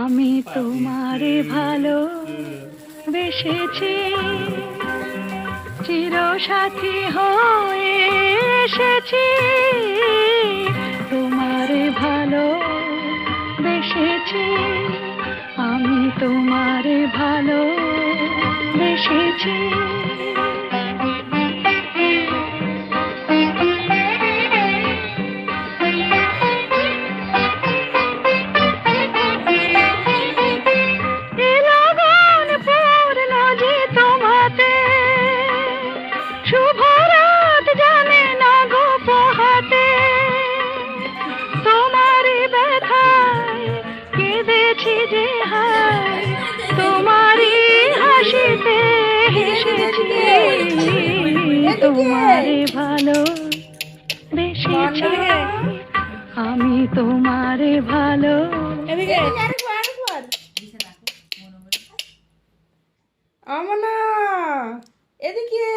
আমি তোমারে ভালো বেসেছি, চিরসাথী হয়ে এসেছি। তোমারে ভালো বেসেছি, আমি তোমারে ভালো বেসেছি। শুভরাত জানে না গো পোহাতে, তোমারই ব্যথায় কেঁদেছি যে হায়, তোমারই হাসিতে হেসেছি। তোমারে ভালো বেসেছি, আমি তোমারে ভালো। আমনা এদিকে